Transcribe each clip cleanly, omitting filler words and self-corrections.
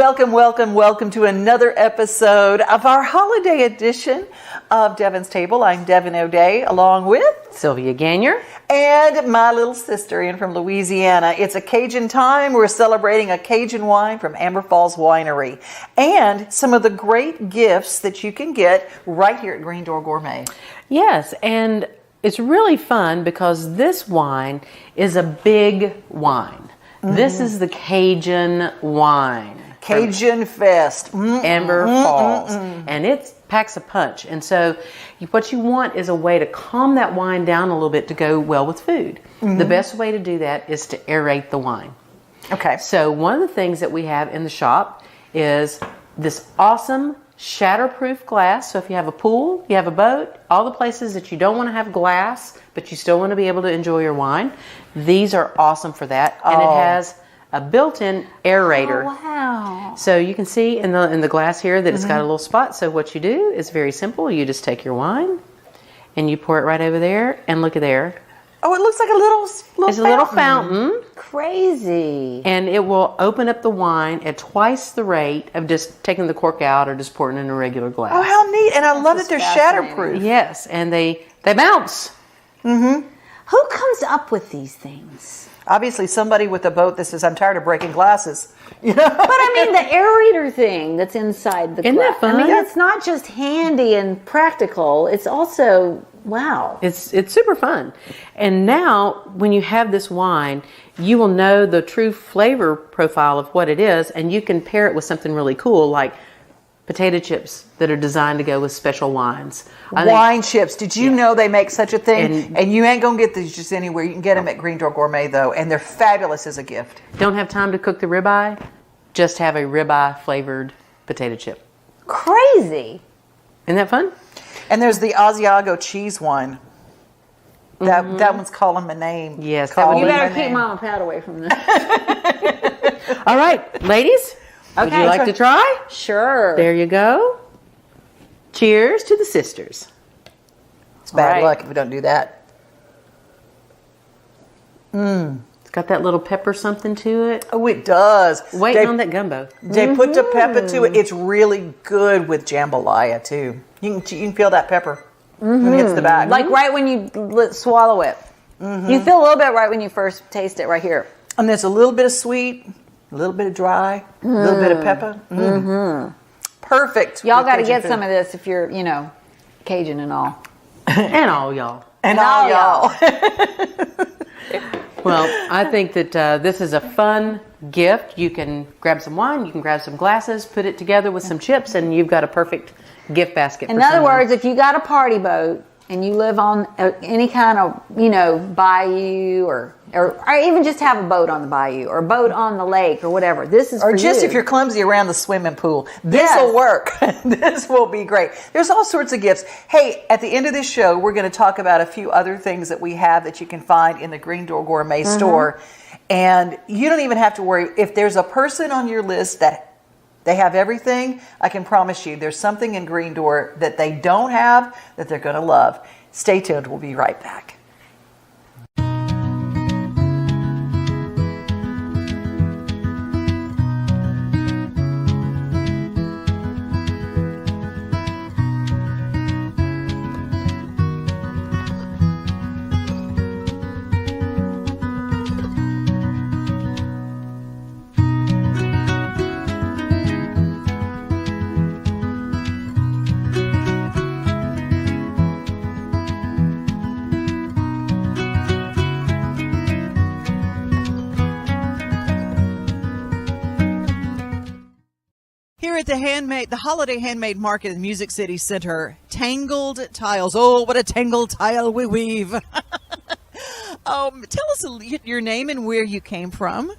welcome, welcome, welcome to another episode of our holiday edition of Devon's Table. I'm Devon O'Day, along with Sylvia Ganier and my little sister in from Louisiana. It's a Cajun time. We're celebrating a Cajun wine from Amber Falls Winery and some of the great gifts that you can get right here at Green Door Gourmet. Yes, and it's really fun because this wine is a big wine. This is the Cajun wine. Cajunfest. Amber Falls. And it packs a punch. And so what you want is a way to calm that wine down a little bit to go well with food. The best way to do that is to aerate the wine. Okay. So one of the things that we have in the shop is this awesome shatterproof glass. So if you have a pool, you have a boat, all the places that you don't want to have glass, but you still want to be able to enjoy your wine, these are awesome for that. And it has a built-in aerator. Oh, wow. So you can see in the glass here that it's got a little spot. So what you do is very simple. You just take your wine and you pour it right over there, and look at there. Oh, it looks like a little It's a little fountain. Crazy. And it will open up the wine at twice the rate of just taking the cork out or just pouring in a regular glass. Oh, how neat. And I love that they're fascinating. shatterproof. Yes, and they bounce. Who comes up with these things? Obviously, somebody with a boat that says, I'm tired of breaking glasses. You know? But I mean, the aerator thing that's inside the Isn't glass. that fun? I mean, it's not just handy and practical. It's also, wow. It's super fun. And now, when you have this wine, you will know the true flavor profile of what it is, and you can pair it with something really cool, like potato chips that are designed to go with special wines. Wine chips. Did you know they make such a thing? And you ain't going to get these just anywhere. You can get them at Green Door Gourmet, though, and they're fabulous as a gift. Don't have time to cook the ribeye? Just have a ribeye flavored potato chip. Crazy. Isn't that fun? And there's the Asiago cheese wine. That one's calling my name. Yes, that Calling would You be my better keep name. Mama Pat away from this. All right, ladies, would you like to try? Sure. There you go. Cheers to the sisters. It's bad Right. luck if we don't do that. It's got that little pepper something to it. Oh, it does. Waiting on that gumbo. They put the pepper to it. It's really good with jambalaya, too. You can feel that pepper when it hits the back. Like right when you swallow it. You feel a little bit right when you first taste it right here. And there's a little bit of sweet, a little bit of dry, a little bit of pepper. Perfect. Y'all with got to Cajun get food. some of this if you're, Cajun and all. And all y'all. And all all y'all. Well, I think that this is a fun gift. You can grab some wine, you can grab some glasses, put it together with some chips, and you've got a perfect gift basket. In for other someone. words, if you got a party boat and you live on any kind of, bayou or even just have a boat on the bayou or a boat on the lake or whatever, this is Or for just you. if you're clumsy around the swimming pool. This will work. This will be great. There's all sorts of gifts. Hey, at the end of this show, we're going to talk about a few other things that we have that you can find in the Green Door Gourmet store. And you don't even have to worry. If there's a person on your list that they have everything, I can promise you there's something in Green Door that they don't have that they're going to love. Stay tuned. We'll be right back. Here at the Holiday Handmade Market in Music City Center, Tangled Tiles. Oh, what a tangled tile we weave. Tell us your name and where you came from.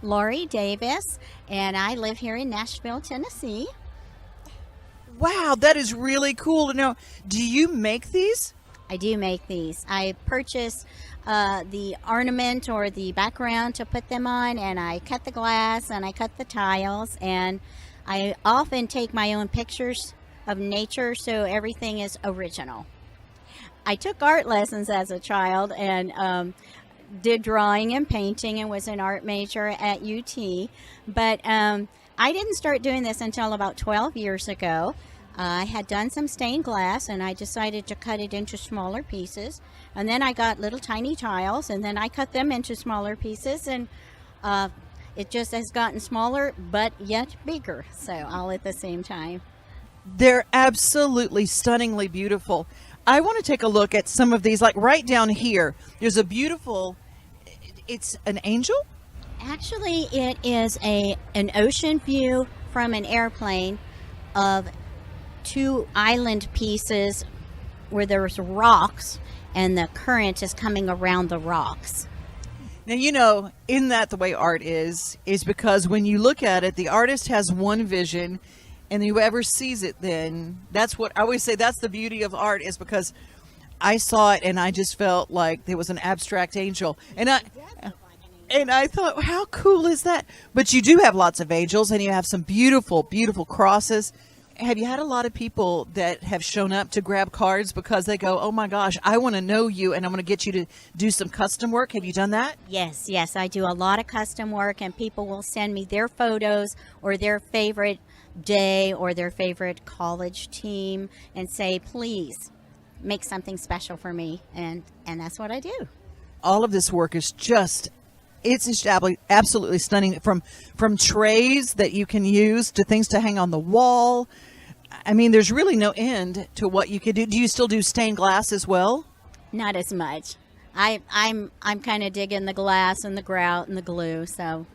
Lori Davis, and I live here in Nashville, Tennessee. Wow, that is really cool to know. Do you make these? I do make these. I purchase the ornament or the background to put them on, and I cut the glass and I cut the tiles, and I often take my own pictures of nature, so everything is original. I took art lessons as a child and did drawing and painting and was an art major at UT, but I didn't start doing this until about 12 years ago. I had done some stained glass, and I decided to cut it into smaller pieces. And then I got little tiny tiles, and then I cut them into smaller pieces, and it just has gotten smaller, but yet bigger, so all at the same time. They're absolutely stunningly beautiful. I want to take a look at some of these, like right down here. There's a beautiful, it's an angel? Actually, it is an ocean view from an airplane of 2 island pieces where there's rocks and the current is coming around the rocks. Now, you know, isn't that the way art is because when you look at it, the artist has one vision, and whoever sees it, then that's what I always say, that's the beauty of art, is because I saw it and I just felt like there was an abstract angel. And I thought, how cool is that? But you do have lots of angels, and you have some beautiful, beautiful crosses. Have you had a lot of people that have shown up to grab cards because they go, oh my gosh, I want to know you, and I'm going to get you to do some custom work? Have you done that? Yes, I do a lot of custom work, and people will send me their photos or their favorite day or their favorite college team and say, please make something special for me, and that's what I do. All of this work is just, it's just absolutely stunning, from trays that you can use to things to hang on the wall. I mean, there's really no end to what you could do. Do you still do stained glass as well? Not as much. I'm kind of digging the glass and the grout and the glue, so.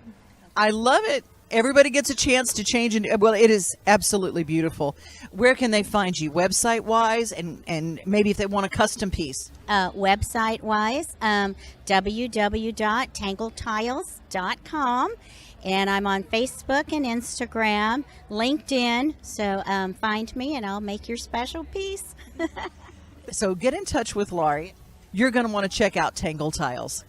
I love it. Everybody gets a chance to change. Well, it is absolutely beautiful. Where can they find you, website-wise, and maybe if they want a custom piece? Website-wise, www.tangledtiles.com. And I'm on Facebook and Instagram, LinkedIn. So find me and I'll make your special piece. So get in touch with Laurie. You're going to want to check out Tangled Tiles.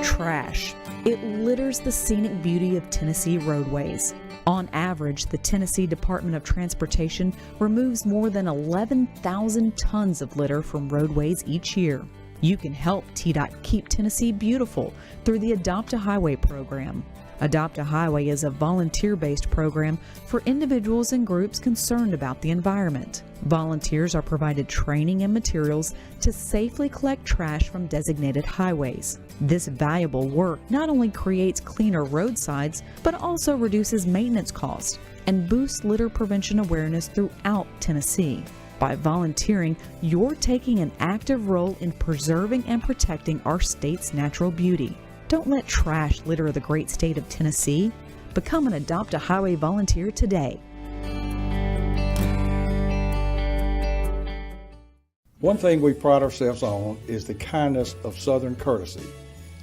Trash. It litters the scenic beauty of Tennessee roadways. On average, the Tennessee Department of Transportation removes more than 11,000 tons of litter from roadways each year. You can help TDOT keep Tennessee beautiful through the Adopt a Highway program. Adopt a Highway is a volunteer-based program for individuals and groups concerned about the environment. Volunteers are provided training and materials to safely collect trash from designated highways. This valuable work not only creates cleaner roadsides, but also reduces maintenance costs and boosts litter prevention awareness throughout Tennessee. By volunteering, you're taking an active role in preserving and protecting our state's natural beauty. Don't let trash litter the great state of Tennessee. Become an Adopt a Highway volunteer today. One thing we pride ourselves on is the kindness of Southern courtesy.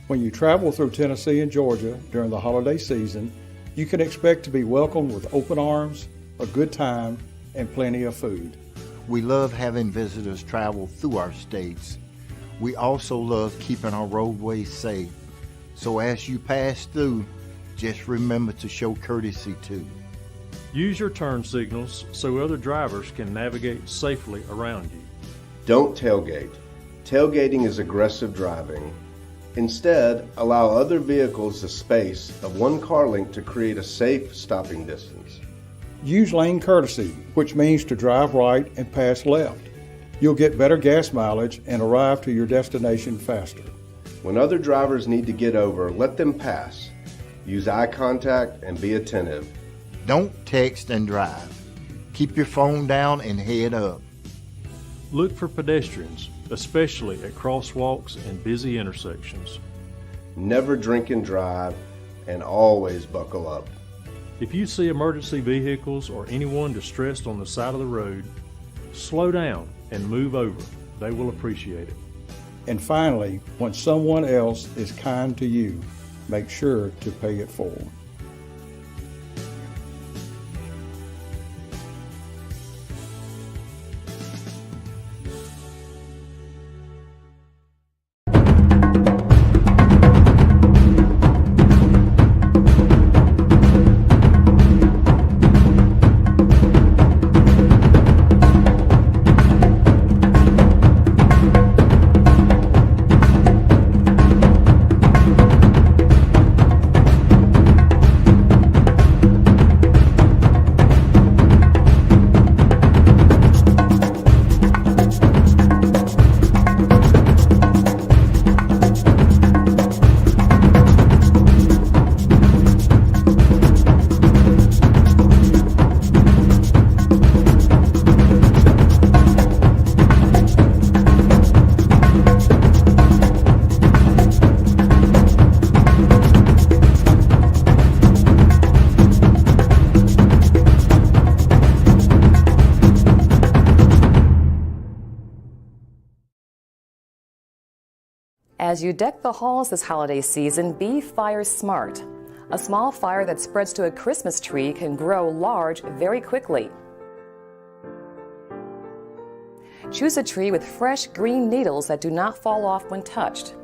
When you travel through Tennessee and Georgia during the holiday season, you can expect to be welcomed with open arms, a good time, and plenty of food. We love having visitors travel through our states. We also love keeping our roadways safe. So as you pass through, just remember to show courtesy too. Use your turn signals so other drivers can navigate safely around you. Don't tailgate. Tailgating is aggressive driving. Instead, allow other vehicles the space of one car length to create a safe stopping distance. Use lane courtesy, which means to drive right and pass left. You'll get better gas mileage and arrive to your destination faster. When other drivers need to get over, let them pass. Use eye contact and be attentive. Don't text and drive. Keep your phone down and head up. Look for pedestrians, especially at crosswalks and busy intersections. Never drink and drive, and always buckle up. If you see emergency vehicles or anyone distressed on the side of the road, slow down and move over. They will appreciate it. And finally, when someone else is kind to you, make sure to pay it forward. As you deck the halls this holiday season, be fire smart. A small fire that spreads to a Christmas tree can grow large very quickly. Choose a tree with fresh green needles that do not fall off when touched.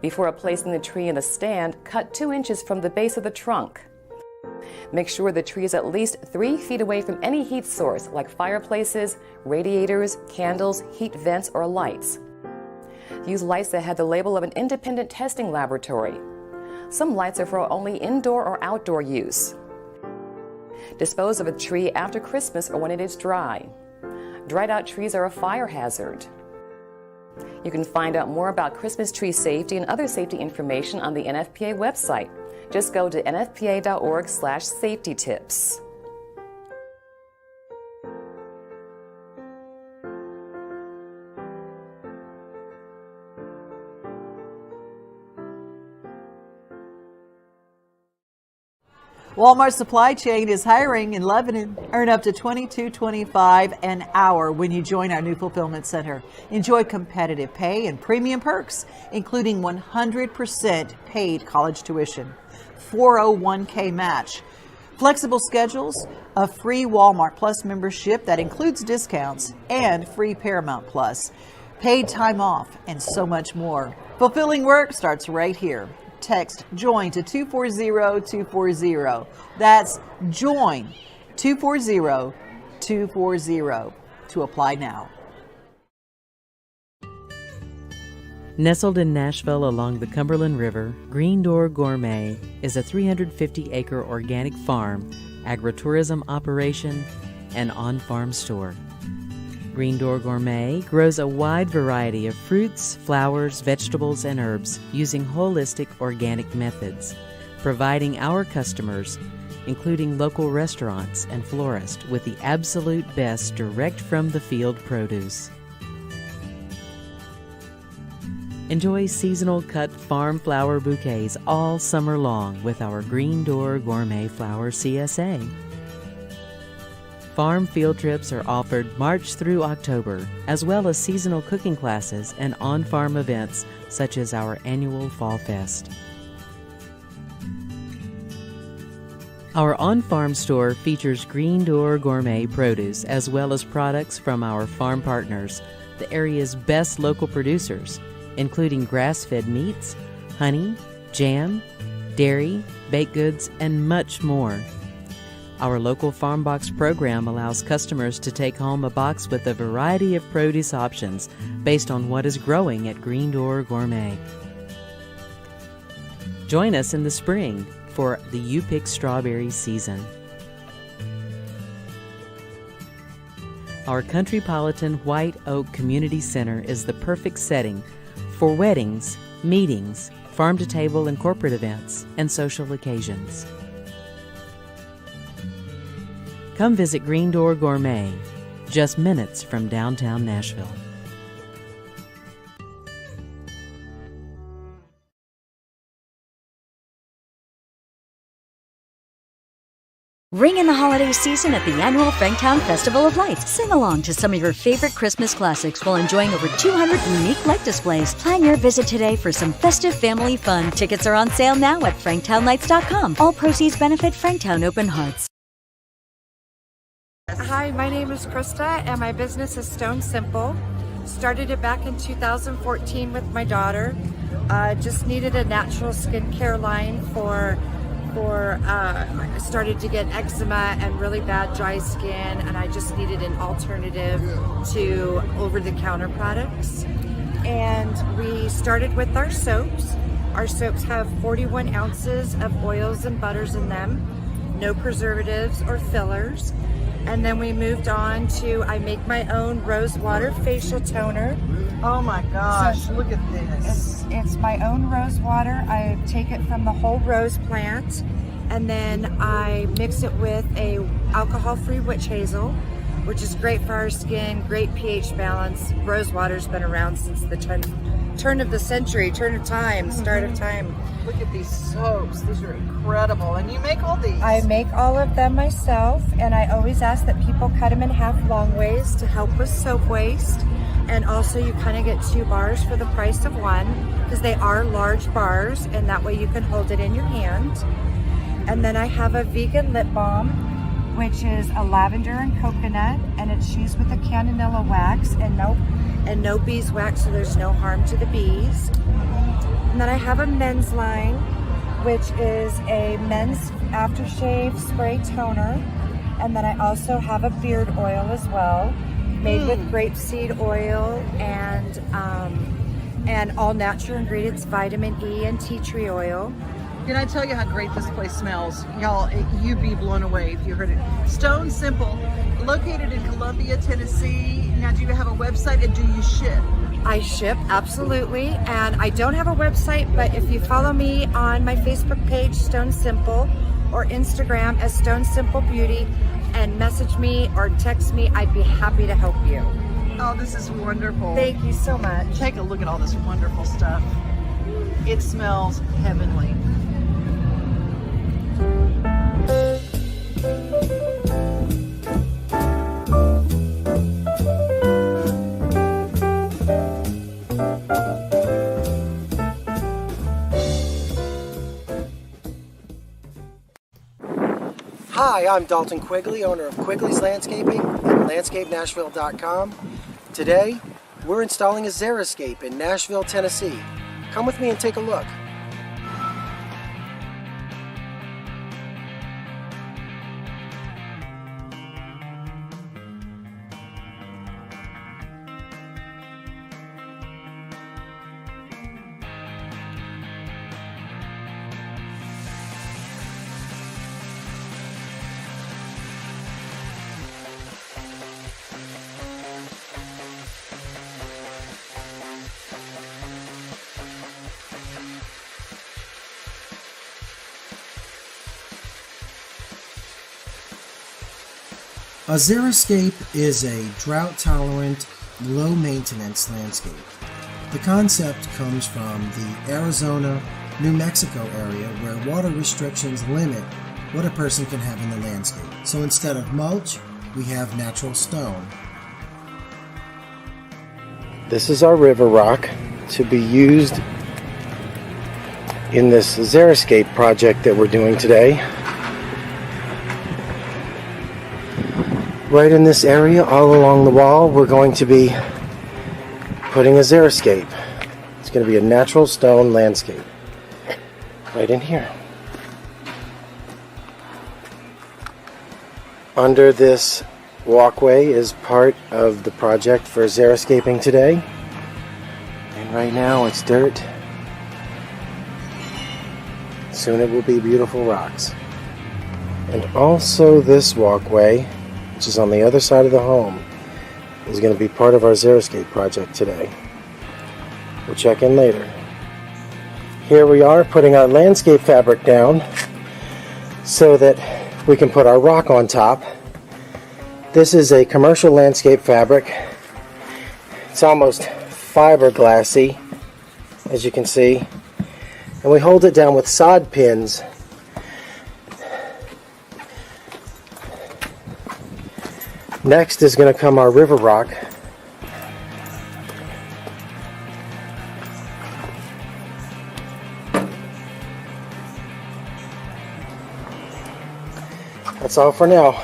Before placing the tree in a stand, cut 2 inches from the base of the trunk. Make sure the tree is at least 3 feet away from any heat source like fireplaces, radiators, candles, heat vents, or lights. Use lights that have the label of an independent testing laboratory. Some lights are for only indoor or outdoor use. Dispose of a tree after Christmas or when it is dry. Dried out trees are a fire hazard. You can find out more about Christmas tree safety and other safety information on the NFPA website. Just go to nfpa.org/safety tips. Walmart Supply Chain is hiring in Lebanon. Earn up to $22.25 an hour when you join our new fulfillment center. Enjoy competitive pay and premium perks, including 100% paid college tuition, 401k match, flexible schedules, a free Walmart Plus membership that includes discounts, and free Paramount Plus, paid time off, and so much more. Fulfilling work starts right here. Text JOIN to 240-240. That's JOIN 240-240 to apply now. Nestled in Nashville along the Cumberland River, Green Door Gourmet is a 350-acre organic farm, agritourism operation, and on-farm store. Green Door Gourmet grows a wide variety of fruits, flowers, vegetables, and herbs using holistic organic methods, providing our customers, including local restaurants and florists, with the absolute best direct from the field produce. Enjoy seasonal cut farm flower bouquets all summer long with our Green Door Gourmet Flower CSA. Farm field trips are offered March through October, as well as seasonal cooking classes and on-farm events such as our annual Fall Fest. Our on-farm store features Green Door Gourmet produce as well as products from our farm partners, the area's best local producers, including grass-fed meats, honey, jam, dairy, baked goods, and much more. Our local farm box program allows customers to take home a box with a variety of produce options based on what is growing at Green Door Gourmet. Join us in the spring for the You Pick Strawberry season. Our Countrypolitan White Oak Community Center is the perfect setting for weddings, meetings, farm-to-table and corporate events, and social occasions. Come visit Green Door Gourmet, just minutes from downtown Nashville. Ring in the holiday season at the annual Franktown Festival of Lights. Sing along to some of your favorite Christmas classics while enjoying over 200 unique light displays. Plan your visit today for some festive family fun. Tickets are on sale now at franktownlights.com. All proceeds benefit Franktown Open Hearts. Hi, my name is Krista and my business is Stone Simple. Started it back in 2014 with my daughter. Just needed a natural skincare line I started to get eczema and really bad dry skin, and I just needed an alternative to over-the-counter products. And we started with our soaps. Our soaps have 41 ounces of oils and butters in them, no preservatives or fillers. And then we moved on to, I make my own rose water facial toner. Oh my gosh, look at this. It's my own rose water. I take it from the whole rose plant, and then I mix it with a alcohol-free witch hazel, which is great for our skin, great pH balance. Rose water's been around since the turn of the century, turn of time, start of time. Look at these soaps. These are incredible. And you make all these? I make all of them myself, and I always ask that people cut them in half long ways to help with soap waste. And also you kind of get 2 bars for the price of one, because they are large bars, and that way you can hold it in your hand. And then I have a vegan lip balm, which is a lavender and coconut, and it's used with a canonella wax and no beeswax, so there's no harm to the bees. And then I have a men's line, which is a men's aftershave spray toner. And then I also have a beard oil as well, made with grapeseed oil and all natural ingredients, vitamin E and tea tree oil. Can I tell you how great this place smells? Y'all, you'd be blown away if you heard it. Stone Simple, located in Columbia, Tennessee. Now, do you have a website and do you ship? I ship, absolutely. And I don't have a website, but if you follow me on my Facebook page, Stone Simple, or Instagram as Stone Simple Beauty, and message me or text me, I'd be happy to help you. Oh, this is wonderful. Thank you so much. Take a look at all this wonderful stuff. It smells heavenly. Hi, I'm Dalton Quigley, owner of Quigley's Landscaping and LandscapeNashville.com. Today, we're installing a xeriscape in Nashville, Tennessee. Come with me and take a look. A xeriscape is a drought-tolerant, low-maintenance landscape. The concept comes from the Arizona, New Mexico area where water restrictions limit what a person can have in the landscape. So instead of mulch, we have natural stone. This is our river rock to be used in this xeriscape project that we're doing today. Right in this area, all along the wall, we're going to be putting a xeriscape. It's going to be a natural stone landscape. Right in here. Under this walkway is part of the project for xeriscaping today. And right now it's dirt. Soon it will be beautiful rocks. And also this walkway, which is on the other side of the home, is going to be part of our xeriscape project today. We'll check in later. Here we are putting our landscape fabric down so that we can put our rock on top. This is a commercial landscape fabric. It's almost fiberglassy, as you can see. And we hold it down with sod pins. Next is going to come our river rock. That's all for now.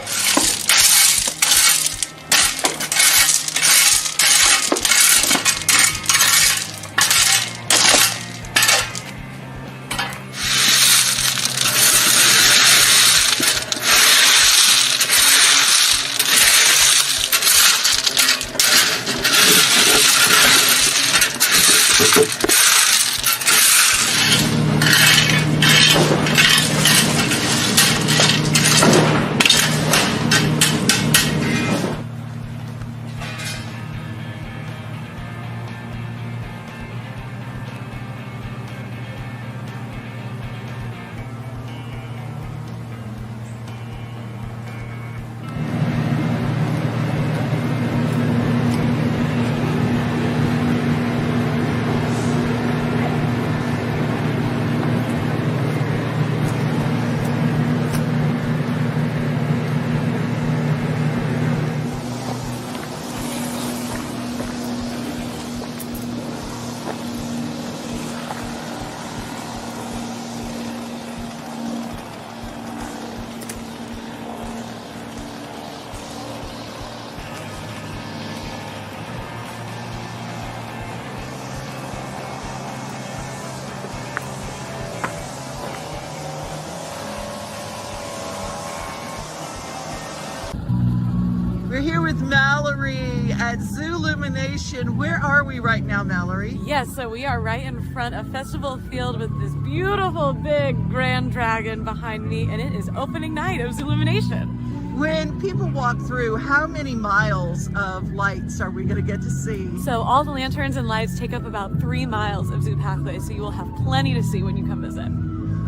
here with Mallory at Zoolumination. Where are we right now, Mallory? Yes, so we are right in front of Festival Field with this beautiful big grand dragon behind me, and it is opening night of Zoolumination. When people walk through, how many miles of lights are we going to get to see? So all the lanterns and lights take up about 3 miles of zoo pathway, so you will have plenty to see when you come visit.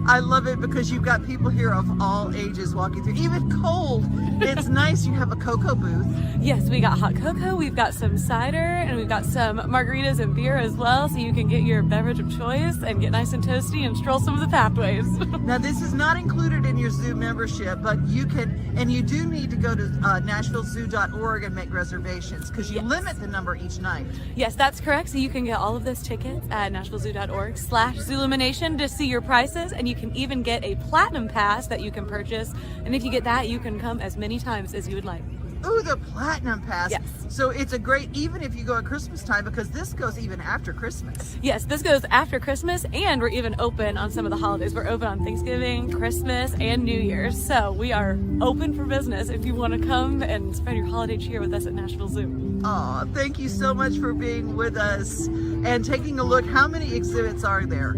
I love it because you've got people here of all ages walking through. Even cold, it's nice. You have a cocoa booth. Yes, we got hot cocoa, we've got some cider, and we've got some margaritas and beer as well, so you can get your beverage of choice and get nice and toasty and stroll some of the pathways. Now, this is not included in your zoo membership, but you can, and you do need to go to NashvilleZoo.org and make reservations because you limit the number each night. Yes, that's correct. So you can get all of those tickets at NashvilleZoo.org/Zoolumination to see your prices, and you can even get a platinum pass that you can purchase. And if you get that, you can come as many times as you would like. Ooh, the platinum pass. Yes. So it's a great, even if you go at Christmas time, because this goes even after Christmas. Yes, this goes after Christmas, and we're even open on some of the holidays. We're open on Thanksgiving, Christmas, and New Year's. So we are open for business if you want to come and spend your holiday cheer with us at Nashville Zoo. Aw, thank you so much for being with us and taking a look. How many exhibits are there?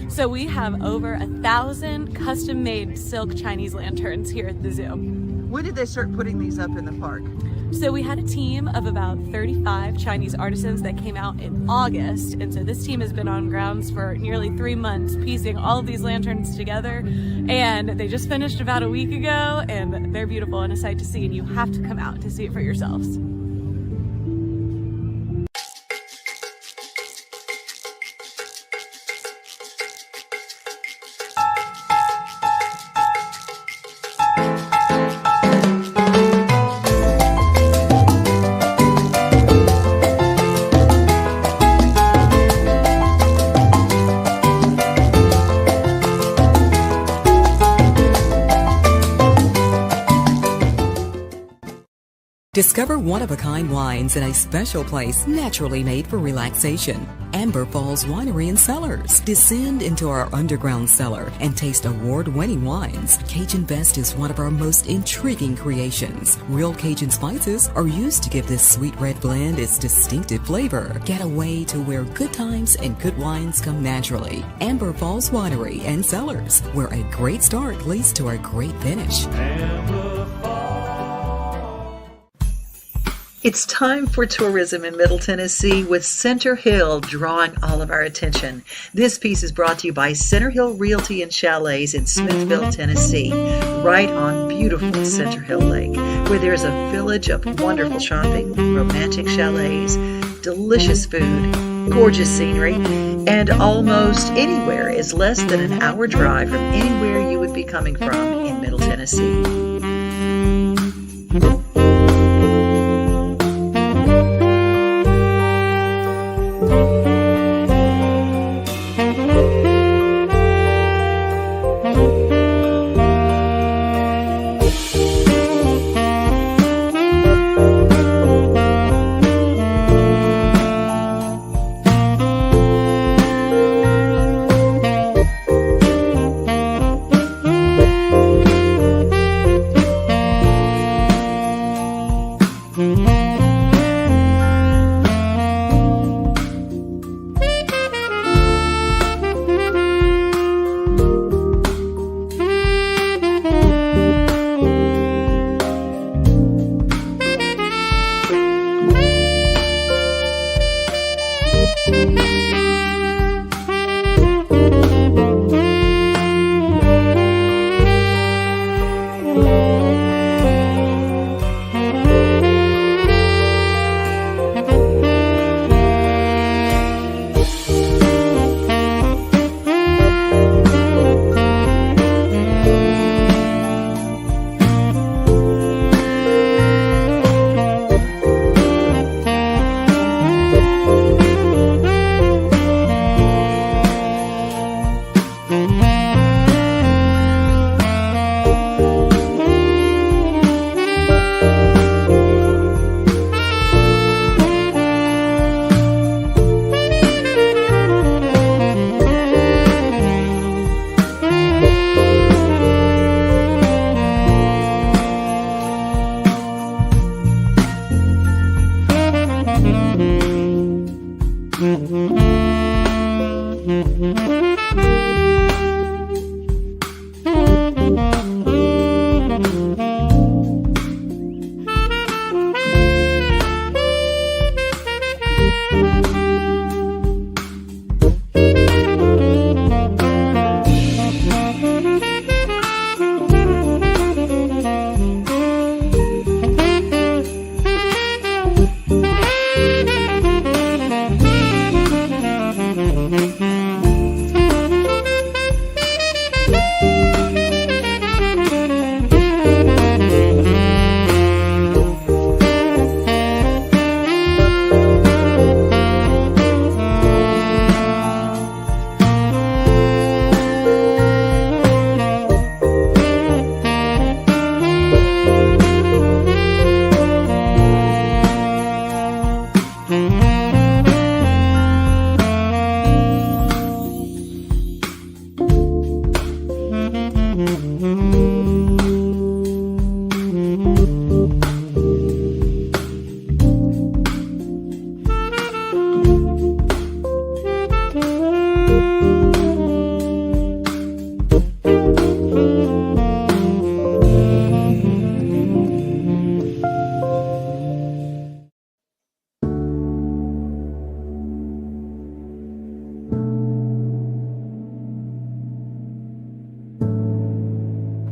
So we have over 1,000 custom-made silk Chinese lanterns here at the zoo. When did they start putting these up in the park? So we had a team of about 35 Chinese artisans that came out in August, and so this team has been on grounds for nearly 3 months piecing all of these lanterns together, and they just finished about a week ago, and they're beautiful and a sight to see, and you have to come out to see it for yourselves. Discover one-of-a-kind wines in a special place naturally made for relaxation. Amber Falls Winery and Cellars. Descend into our underground cellar and taste award-winning wines. Cajunfest is one of our most intriguing creations. Real Cajun spices are used to give this sweet red blend its distinctive flavor. Get away to where good times and good wines come naturally. Amber Falls Winery and Cellars, where a great start leads to a great finish. It's time for tourism in Middle Tennessee with Center Hill drawing all of our attention. This piece is brought to you by Center Hill Realty and Chalets in Smithville, Tennessee, right on beautiful Center Hill Lake, where there's a village of wonderful shopping, romantic chalets, delicious food, gorgeous scenery, and almost anywhere is less than an hour drive from anywhere you would be coming from in Middle Tennessee.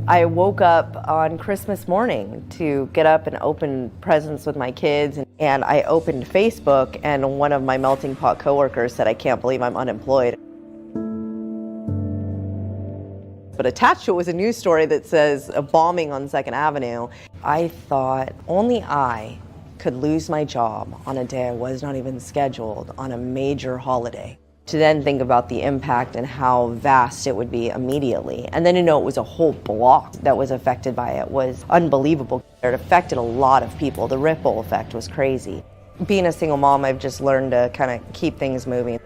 I woke up on Christmas morning to get up and open presents with my kids, and I opened Facebook, and one of my melting pot coworkers said, "I can't believe I'm unemployed." But attached to it was a news story that says a bombing on 2nd Avenue. I thought only I could lose my job on a day I was not even scheduled on a major holiday. To then think about the impact and how vast it would be immediately. And then to know it was a whole block that was affected by it was unbelievable. It affected a lot of people. The ripple effect was crazy. Being a single mom, I've just learned to kind of keep things moving.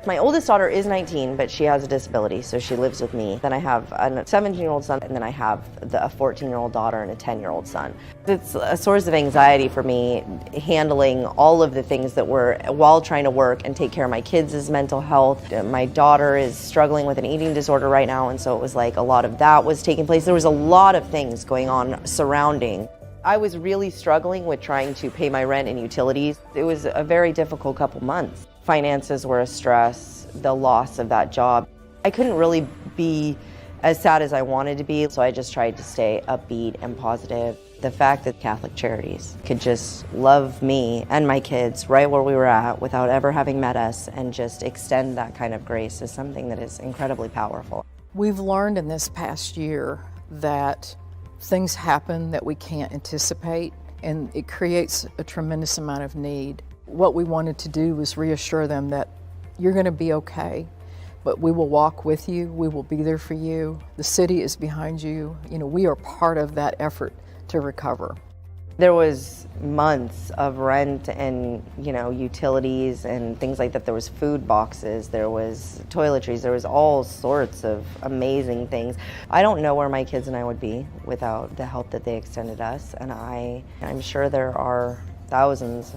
My oldest daughter is 19, but she has a disability, so she lives with me. Then I have a 17-year-old son, and then I have a 14-year-old daughter and a 10-year-old son. It's a source of anxiety for me, handling all of the things that were while trying to work and take care of my kids' mental health. My daughter is struggling with an eating disorder right now, and so it was like a lot of that was taking place. There was a lot of things going on surrounding. I was really struggling with trying to pay my rent and utilities. It was a very difficult couple months. Finances were a stress, the loss of that job. I couldn't really be as sad as I wanted to be, so I just tried to stay upbeat and positive. The fact that Catholic Charities could just love me and my kids right where we were at without ever having met us and just extend that kind of grace is something that is incredibly powerful. We've learned in this past year that things happen that we can't anticipate, and it creates a tremendous amount of need. What we wanted to do was reassure them that you're going to be okay, but we will walk with you, we will be there for you, the city is behind you. You know, we are part of that effort to recover. There was months of rent and, utilities and things like that. There was food boxes, there was toiletries, there was all sorts of amazing things. I don't know where my kids and I would be without the help that they extended us, and I'm sure there are thousands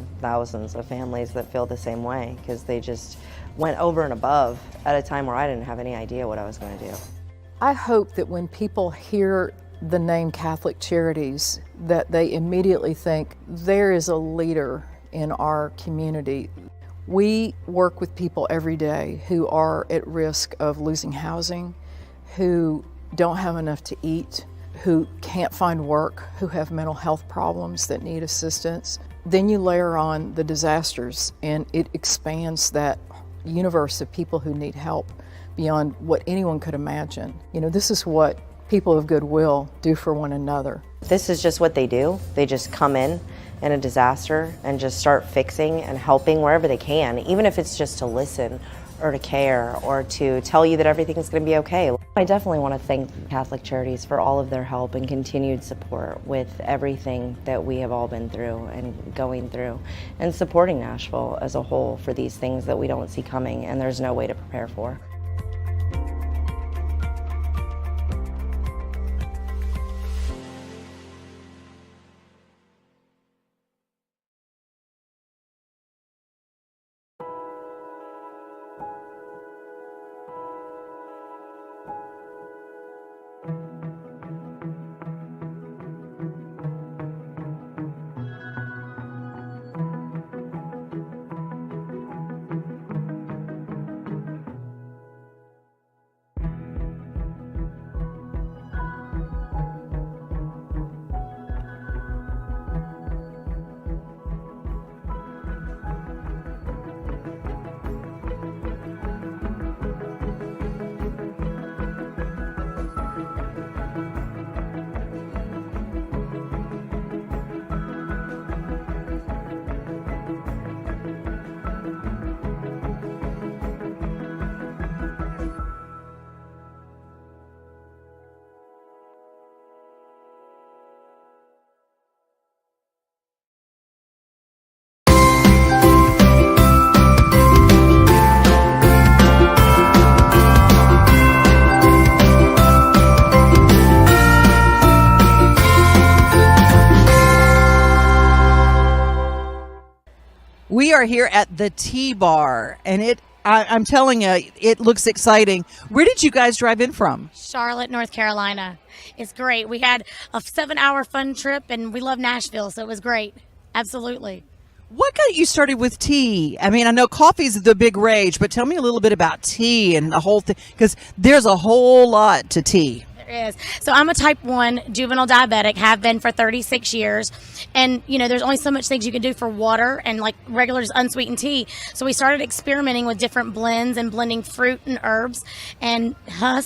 of families that feel the same way because they just went over and above at a time where I didn't have any idea what I was going to do. I hope that when people hear the name Catholic Charities, that they immediately think there is a leader in our community. We work with people every day who are at risk of losing housing, who don't have enough to eat, who can't find work, who have mental health problems that need assistance. Then you layer on the disasters, and it expands that universe of people who need help beyond what anyone could imagine. This is what people of goodwill do for one another. This is just what they do. They just come in a disaster and just start fixing and helping wherever they can, even if it's just to listen or to care or to tell you that everything's going to be okay. I definitely want to thank Catholic Charities for all of their help and continued support with everything that we have all been through and going through, and supporting Nashville as a whole for these things that we don't see coming and there's no way to prepare for. We are here at the Tea Bar, and I'm telling you, it looks exciting. Where did you guys drive in from? Charlotte, North Carolina. It's great. We had a 7-hour fun trip, and we love Nashville, so it was great. Absolutely. What got you started with tea? I mean, I know coffee's the big rage, but tell me a little bit about tea and the whole thing, because there's a whole lot to tea. Is. So I'm a type 1 juvenile diabetic, have been for 36 years. And, there's only so much things you can do for water and like regular just unsweetened tea. So we started experimenting with different blends and blending fruit and herbs. And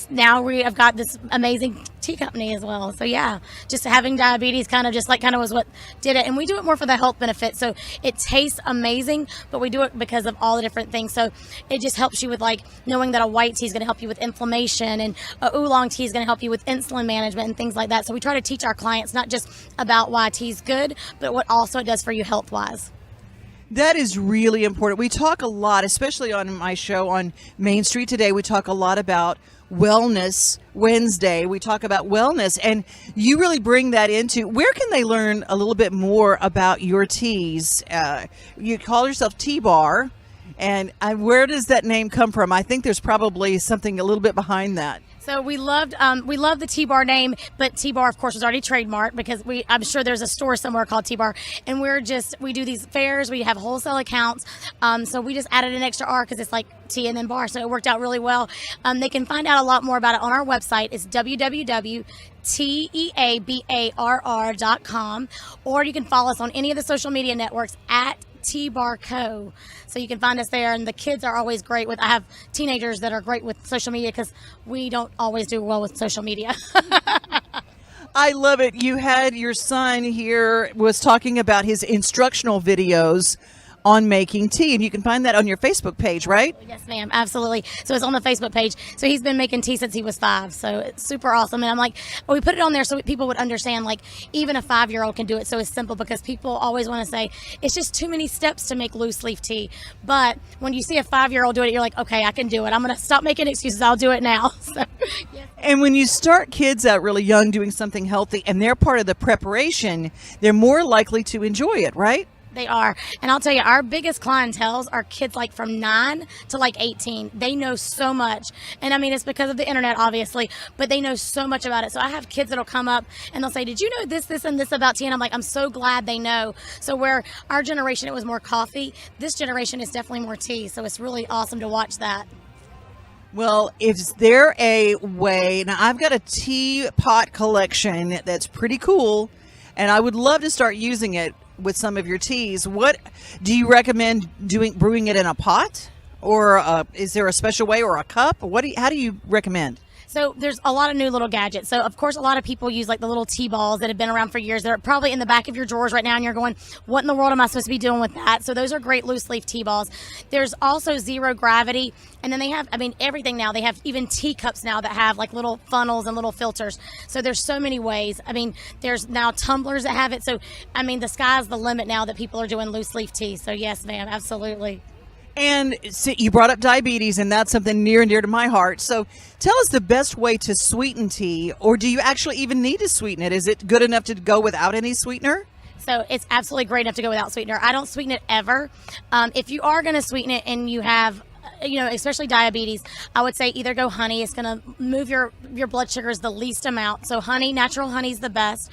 now we have got this amazing tea company as well. So yeah, just having diabetes kind of was what did it. And we do it more for the health benefits. So it tastes amazing, but we do it because of all the different things. So it just helps you with like knowing that a white tea is going to help you with inflammation, and a oolong tea is going to help you with insulin management and things like that. So we try to teach our clients not just about why tea's good, but what also it does for you health-wise. That is really important. We talk a lot, especially on my show on Main Street Today, we talk a lot about Wellness Wednesday. We talk about wellness, and you really bring that into, where can they learn a little bit more about your teas? You call yourself Tea Bar, and where does that name come from? I think there's probably something a little bit behind that. So we loved the Tea Bar name, but Tea Bar, of course, was already trademarked because I'm sure there's a store somewhere called Tea Bar, and we do these fairs, we have wholesale accounts, so we just added an extra R because it's like tea and then bar, so it worked out really well. They can find out a lot more about it on our website. It's www.teabarr.com, or you can follow us on any of the social media networks at Tea Bar Co. So you can find us there, and the kids are always great with. I have teenagers that are great with social media because we don't always do well with social media. I love it. You had your son here was talking about his instructional videos on making tea, and you can find that on your Facebook page, right? Yes, ma'am. Absolutely. So it's on the Facebook page. So he's been making tea since he was 5. So it's super awesome. And I'm like, we put it on there so people would understand, like, even a 5-year-old can do it. So it's simple, because people always want to say it's just too many steps to make loose leaf tea. But when you see a 5-year-old do it, you're like, okay, I can do it. I'm going to stop making excuses. I'll do it now. So, yes. And when you start kids out really young doing something healthy and they're part of the preparation, they're more likely to enjoy it, right? They are. And I'll tell you, our biggest clientele are kids like from 9 to like 18. They know so much. And I mean, it's because of the internet, obviously, but they know so much about it. So I have kids that'll come up and they'll say, did you know this, and this about tea? And I'm like, I'm so glad they know. So where our generation, it was more coffee, this generation is definitely more tea. So it's really awesome to watch that. Well, is there a way, now I've got a teapot collection that's pretty cool, and I would love to start using it with some of your teas. What do you recommend brewing it in a pot, or is there a special way, or a cup? How do you recommend? So there's a lot of new little gadgets. So of course, a lot of people use like the little tea balls that have been around for years. They're probably in the back of your drawers right now, and you're going, what in the world am I supposed to be doing with that? So those are great loose leaf tea balls. There's also zero gravity. And then they have, everything now. They have even teacups now that have like little funnels and little filters. So there's so many ways. There's now tumblers that have it. So, the sky's the limit now that people are doing loose leaf tea. So yes, ma'am, absolutely. And see, you brought up diabetes, and that's something near and dear to my heart. So tell us the best way to sweeten tea, or do you actually even need to sweeten it? Is it good enough to go without any sweetener? So it's absolutely great enough to go without sweetener. I don't sweeten it ever. If you are going to sweeten it and you have, especially diabetes, I would say either go honey. It's going to move your blood sugars the least amount. So honey, natural honey is the best.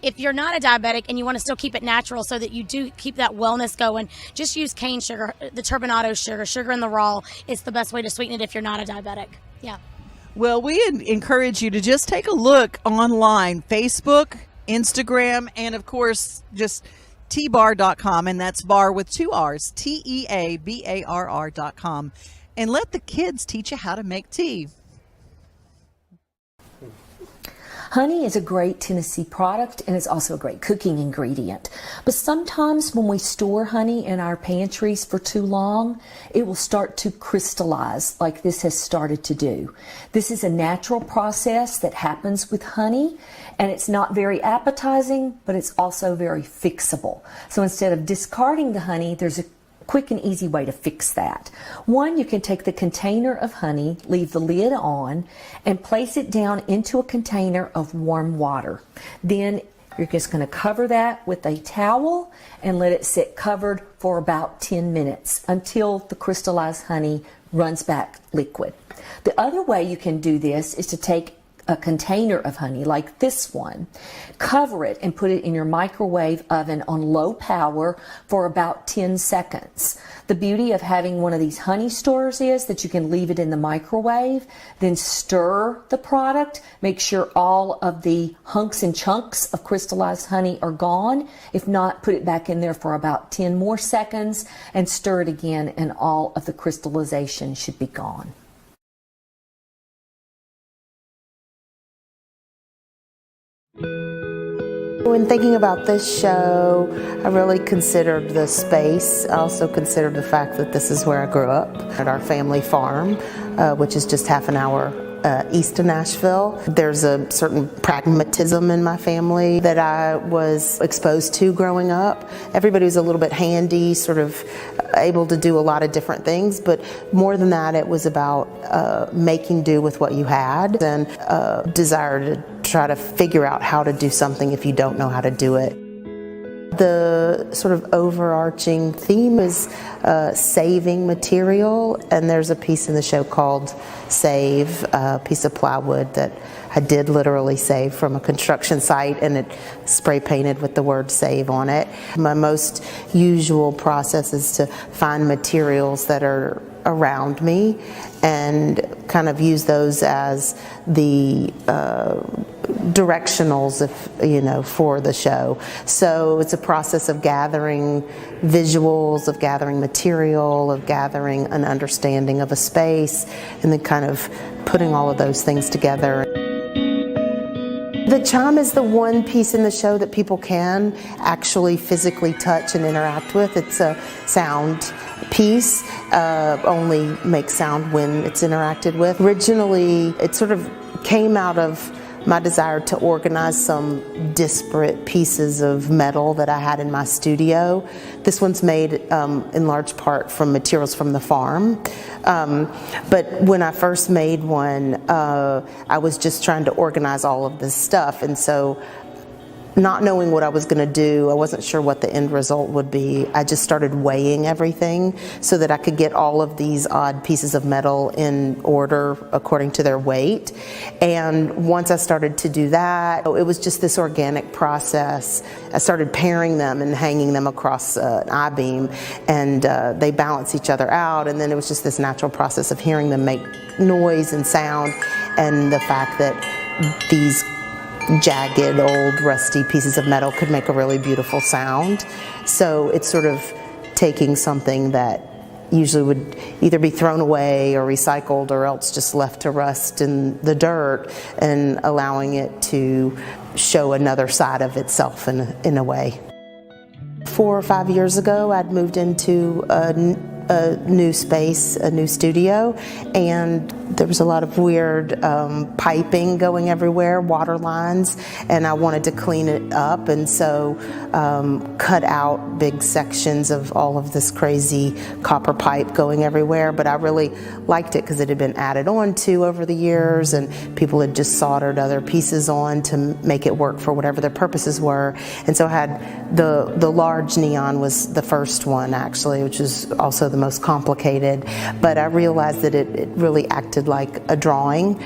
If you're not a diabetic and you want to still keep it natural so that you do keep that wellness going, just use cane sugar, the turbinado sugar in the raw. It's the best way to sweeten it if you're not a diabetic. Yeah. Well, we encourage you to just take a look online, Facebook, Instagram, and of course, just teabarr.com, and that's bar with 2 R's, TEABARR.com, and let the kids teach you how to make tea. Honey is a great Tennessee product, and it's also a great cooking ingredient. But sometimes when we store honey in our pantries for too long, it will start to crystallize like this has started to do. This is a natural process that happens with honey, and it's not very appetizing, but it's also very fixable. So instead of discarding the honey, there's a quick and easy way to fix that. One, you can take the container of honey, leave the lid on, and place it down into a container of warm water. Then You're just going to cover that with a towel and let it sit covered for about 10 minutes until the crystallized honey runs back liquid. The other way you can do this is to take a container of honey like this one, cover it and put it in your microwave oven on low power for about 10 seconds. The beauty of having one of these honey stores is that you can leave it in the microwave, then stir the product, make sure all of the hunks and chunks of crystallized honey are gone. If not, put it back in there for about 10 more seconds and stir it again, and all of the crystallization should be gone. When thinking about this show, I really considered the space. I also considered the fact that this is where I grew up, at our family farm, which is just half an hour east of Nashville. There's a certain pragmatism in my family that I was exposed to growing up. Everybody was a little bit handy, sort of able to do a lot of different things, but more than that, it was about making do with what you had and desire to try to figure out how to do something if you don't know how to do it. The sort of overarching theme is saving material, and there's a piece in the show called Save, a piece of plywood that I did literally save from a construction site, and it spray painted with the word save on it. My most usual process is to find materials that are around me and kind of use those as the directionals, for the show. So it's a process of gathering visuals, of gathering material, of gathering an understanding of a space, and then kind of putting all of those things together. The chime is the one piece in the show that people can actually physically touch and interact with. It's a sound piece, only makes sound when it's interacted with. Originally, it sort of came out of my desire to organize some disparate pieces of metal that I had in my studio. This one's made in large part from materials from the farm. But when I first made one, I was just trying to organize all of this stuff. And so, not knowing what I was going to do, I wasn't sure what the end result would be. I just started weighing everything so that I could get all of these odd pieces of metal in order according to their weight. And once I started to do that, it was just this organic process. I started pairing them and hanging them across an I-beam, and they balance each other out. And then it was just this natural process of hearing them make noise and sound, and the fact that these jagged, old, rusty pieces of metal could make a really beautiful sound. So it's sort of taking something that usually would either be thrown away or recycled or else just left to rust in the dirt, and allowing it to show another side of itself in a way. 4 or 5 years ago, I'd moved into a new space, a new studio, and there was a lot of weird piping going everywhere, water lines, and I wanted to clean it up, and so cut out big sections of all of this crazy copper pipe going everywhere. But I really liked it because it had been added on to over the years, and people had just soldered other pieces on to make it work for whatever their purposes were. And so I had the large neon was the first one, actually, which is also the most complicated, but I realized that it really acted like a drawing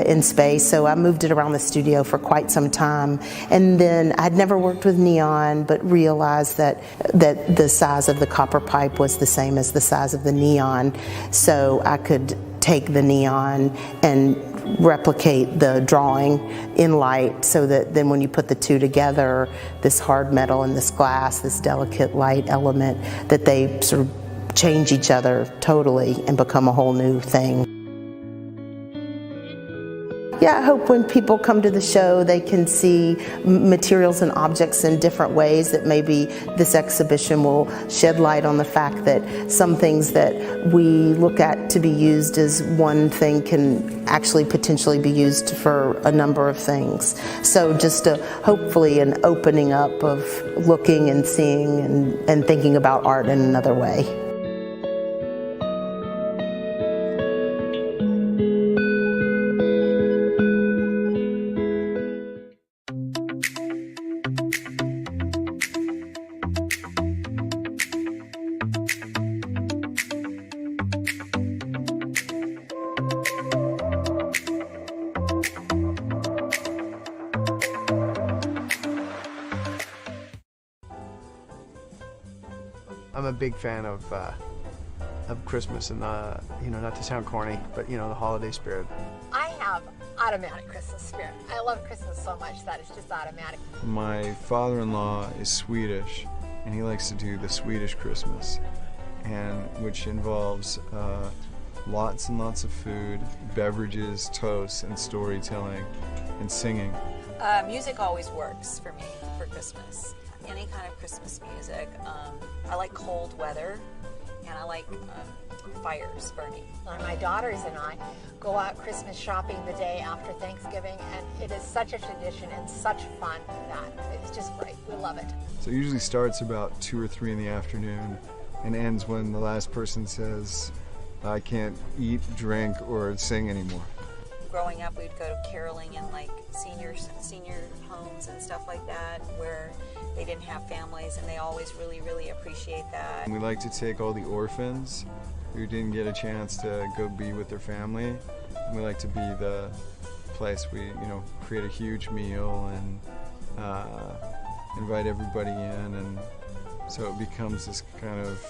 in space, so I moved it around the studio for quite some time. And then I'd never worked with neon, but realized that the size of the copper pipe was the same as the size of the neon, so I could take the neon and replicate the drawing in light, so that then when you put the two together, this hard metal and this glass, this delicate light element, that they sort of change each other totally and become a whole new thing. Yeah, I hope when people come to the show they can see materials and objects in different ways, that maybe this exhibition will shed light on the fact that some things that we look at to be used as one thing can actually potentially be used for a number of things. So just hopefully an opening up of looking and seeing and thinking about art in another way. I'm a big fan of Christmas, and not to sound corny, but the holiday spirit. I have automatic Christmas spirit. I love Christmas so much that it's just automatic. My father-in-law is Swedish, and he likes to do the Swedish Christmas, and which involves lots and lots of food, beverages, toasts, and storytelling, and singing. Music always works for me for Christmas. Any kind of Christmas music. I like cold weather, and I like fires burning. My daughters and I go out Christmas shopping the day after Thanksgiving, and it is such a tradition and such fun that it's just great. We love it. So it usually starts about 2 or 3 in the afternoon and ends when the last person says, I can't eat, drink, or sing anymore. Growing up, we'd go to caroling in like senior homes and stuff like that, where they didn't have families, and they always really, really appreciate that. And we like to take all the orphans who didn't get a chance to go be with their family. And we like to be the place we, create a huge meal and invite everybody in, and so it becomes this kind of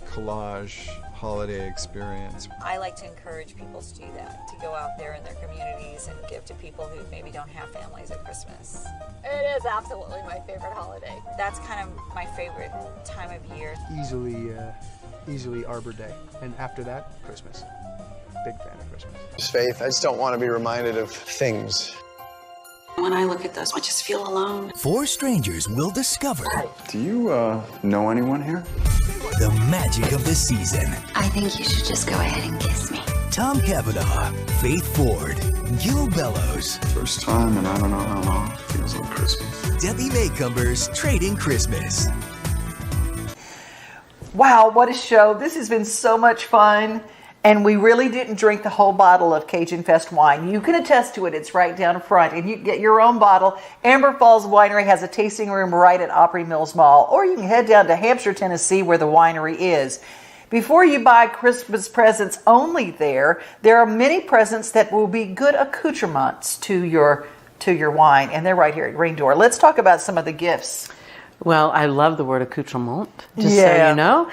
collage holiday experience. I like to encourage people to do that, to go out there in their communities and give to people who maybe don't have families at Christmas. It is absolutely my favorite holiday. That's kind of my favorite time of year. Easily Arbor Day, and after that, Christmas. Big fan of Christmas. It's faith. I just don't want to be reminded of things. When I look at this, I just feel alone. 4 strangers will discover. Do you know anyone here? The magic of the season. I think you should just go ahead and kiss me. Tom Cavanaugh, Faith Ford, Gil Bellows. First time in I don't know how long. Feels like Christmas. Debbie Maycumbers Trading Christmas. Wow, what a show. This has been so much fun. And we really didn't drink the whole bottle of Cajunfest wine. You can attest to it. It's right down front. And you can get your own bottle. Amber Falls Winery has a tasting room right at Opry Mills Mall. Or you can head down to Hampshire, Tennessee, where the winery is. Before you buy Christmas presents only there are many presents that will be good accoutrements to your wine. And they're right here at Green Door. Let's talk about some of the gifts. Well, I love the word accoutrement, just so you know.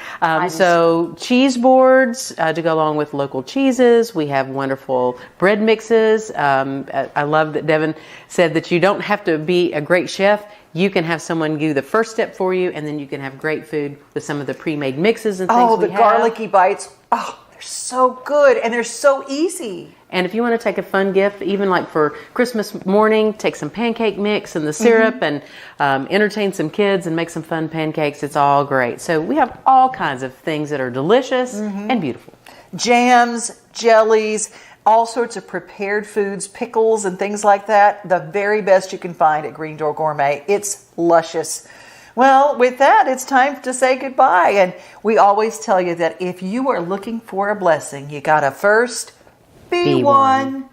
So cheese boards to go along with local cheeses. We have wonderful bread mixes. I love that Devon said that you don't have to be a great chef. You can have someone do the first step for you, and then you can have great food with some of the pre-made mixes and things. Oh, the garlicky bites. Oh, they're so good, and they're so easy. And if you want to take a fun gift, even like for Christmas morning, take some pancake mix and the syrup and entertain some kids and make some fun pancakes. It's all great. So we have all kinds of things that are delicious and beautiful. Jams, jellies, all sorts of prepared foods, pickles and things like that. The very best you can find at Green Door Gourmet. It's luscious. Well, with that, it's time to say goodbye. And we always tell you that if you are looking for a blessing, you got to first be one.